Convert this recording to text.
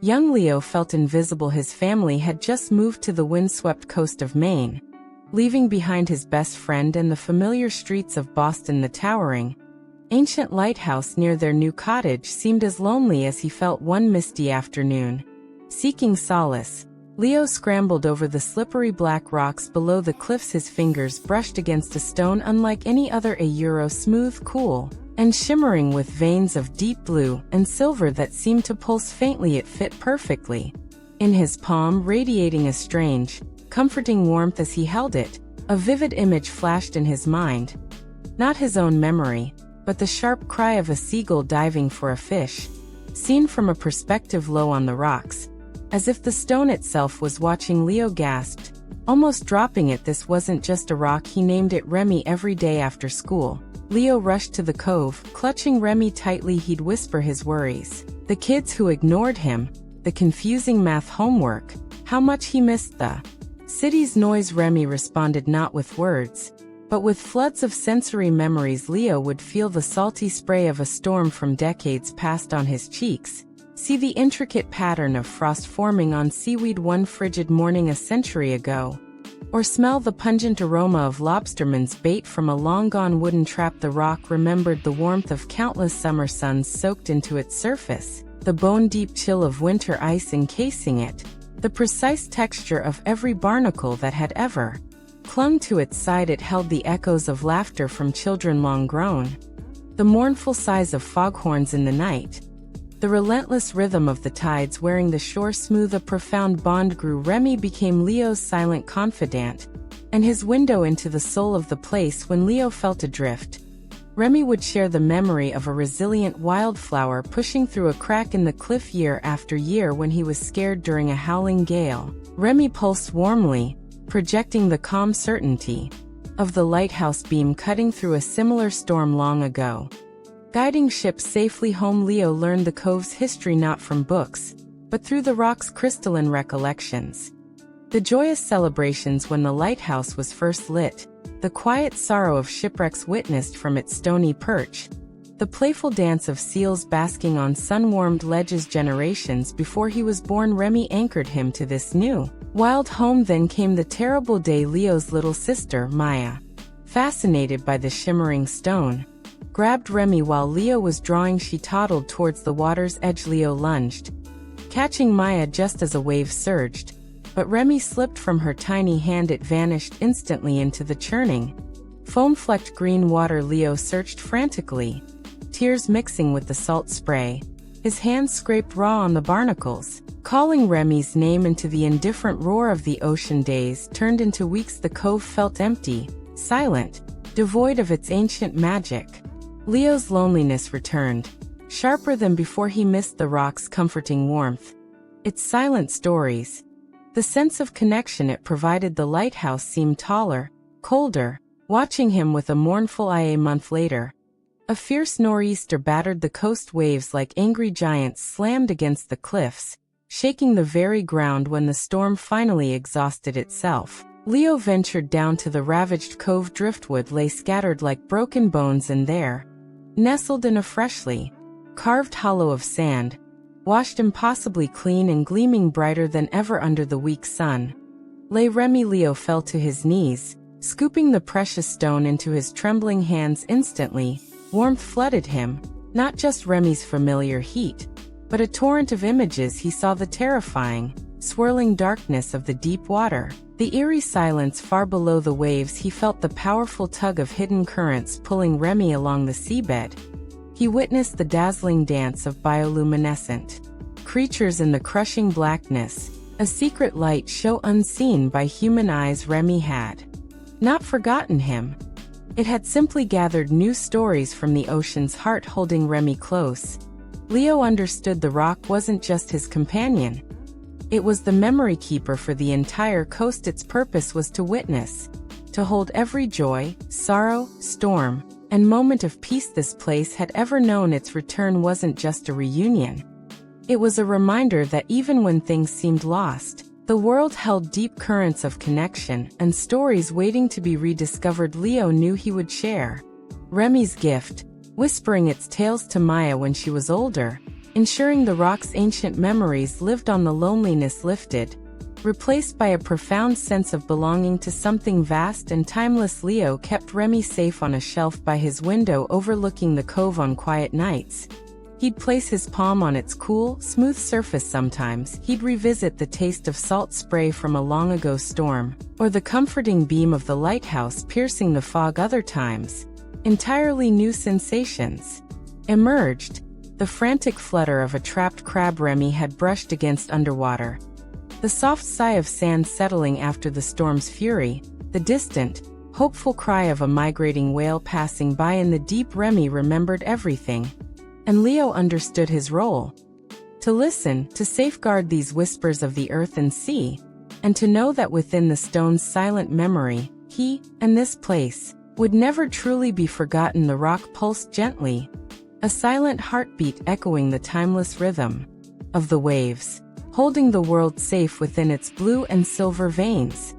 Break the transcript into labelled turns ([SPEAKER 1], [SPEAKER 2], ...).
[SPEAKER 1] Young Leo felt invisible. His family had just moved to the windswept coast of Maine, leaving behind his best friend and the familiar streets of Boston. The towering, ancient lighthouse near their new cottage seemed as lonely as he felt one misty afternoon. Seeking solace, Leo scrambled over the slippery black rocks below the cliffs. His fingers brushed against a stone unlike any other, smooth, cool, and shimmering with veins of deep blue and silver that seemed to pulse faintly. It fit perfectly in his palm, radiating a strange, comforting warmth as he held it. A vivid image flashed in his mind. Not his own memory, but the sharp cry of a seagull diving for a fish, seen from a perspective low on the rocks. As if the stone itself was watching, Leo gasped, almost dropping it. This wasn't just a rock. He named it Remy. Every day after school, Leo rushed to the cove, clutching Remy tightly. He'd whisper his worries, the kids who ignored him, the confusing math homework, how much he missed the city's noise. Remy responded not with words, but with floods of sensory memories. Leo would feel the salty spray of a storm from decades past on his cheeks, see the intricate pattern of frost forming on seaweed one frigid morning a century ago, or smell the pungent aroma of lobsterman's bait from a long-gone wooden trap. The rock remembered the warmth of countless summer suns soaked into its surface, the bone-deep chill of winter ice encasing it, the precise texture of every barnacle that had ever clung to its side. It held the echoes of laughter from children long grown, the mournful sighs of foghorns in the night, the relentless rhythm of the tides wearing the shore smooth. A profound bond grew. Remy became Leo's silent confidant, and his window into the soul of the place. When Leo felt adrift, Remy would share the memory of a resilient wildflower pushing through a crack in the cliff. Year after year, when he was scared during a howling gale, Remy pulsed warmly, projecting the calm certainty of the lighthouse beam cutting through a similar storm long ago. Guiding ships safely home, Leo learned the cove's history not from books, but through the rock's crystalline recollections. The joyous celebrations when the lighthouse was first lit, the quiet sorrow of shipwrecks witnessed from its stony perch, the playful dance of seals basking on sun-warmed ledges. Generations before he was born, Remy anchored him to this new, wild home. Then came the terrible day. Leo's little sister, Maya, fascinated by the shimmering stone, grabbed Remy while Leo was drawing. She toddled towards the water's edge. Leo lunged, catching Maya just as a wave surged, but Remy slipped from her tiny hand. It vanished instantly into the churning, foam-flecked green water. Leo searched frantically, tears mixing with the salt spray. His hands scraped raw on the barnacles, calling Remy's name into the indifferent roar of the ocean. Days turned into weeks. The cove felt empty, silent, devoid of its ancient magic. Leo's loneliness returned, sharper than before. He missed the rock's comforting warmth, its silent stories, the sense of connection it provided. The lighthouse seemed taller, colder, watching him with a mournful eye. A month later, a fierce nor'easter battered the coast. Waves like angry giants slammed against the cliffs, shaking the very ground. When the storm finally exhausted itself, Leo ventured down to the ravaged cove. Driftwood lay scattered like broken bones, and there, nestled in a freshly carved hollow of sand, washed impossibly clean and gleaming brighter than ever under the weak sun, lay Remy. Leo fell to his knees, scooping the precious stone into his trembling hands. Instantly, warmth flooded him, not just Remy's familiar heat, but a torrent of images. He saw the terrifying, swirling darkness of the deep water, the eerie silence far below the waves. He felt the powerful tug of hidden currents pulling Remy along the seabed. He witnessed the dazzling dance of bioluminescent creatures in the crushing blackness, a secret light show unseen by human eyes. Remy had not forgotten him. It had simply gathered new stories from the ocean's heart. Holding Remy close, Leo understood the rock wasn't just his companion. It was the memory keeper for the entire coast. Its purpose was to witness, to hold every joy, sorrow, storm, and moment of peace this place had ever known. Its return wasn't just a reunion. It was a reminder that even when things seemed lost, the world held deep currents of connection and stories waiting to be rediscovered. Leo knew he would share Remy's gift, whispering its tales to Maya when she was older, ensuring the rock's ancient memories lived on. The loneliness lifted, replaced by a profound sense of belonging to something vast and timeless. Leo kept Remy safe on a shelf by his window overlooking the cove on quiet nights. He'd place his palm on its cool, smooth surface. Sometimes he'd revisit the taste of salt spray from a long ago storm, or the comforting beam of the lighthouse piercing the fog. Other times, entirely new sensations emerged. The frantic flutter of a trapped crab Remy had brushed against underwater, the soft sigh of sand settling after the storm's fury, the distant, hopeful cry of a migrating whale passing by in the deep. Remy remembered everything, and Leo understood his role: to listen, to safeguard these whispers of the earth and sea, and to know that within the stone's silent memory, he, and this place, would never truly be forgotten. The rock pulsed gently, a silent heartbeat echoing the timeless rhythm of the waves, holding the world safe within its blue and silver veins.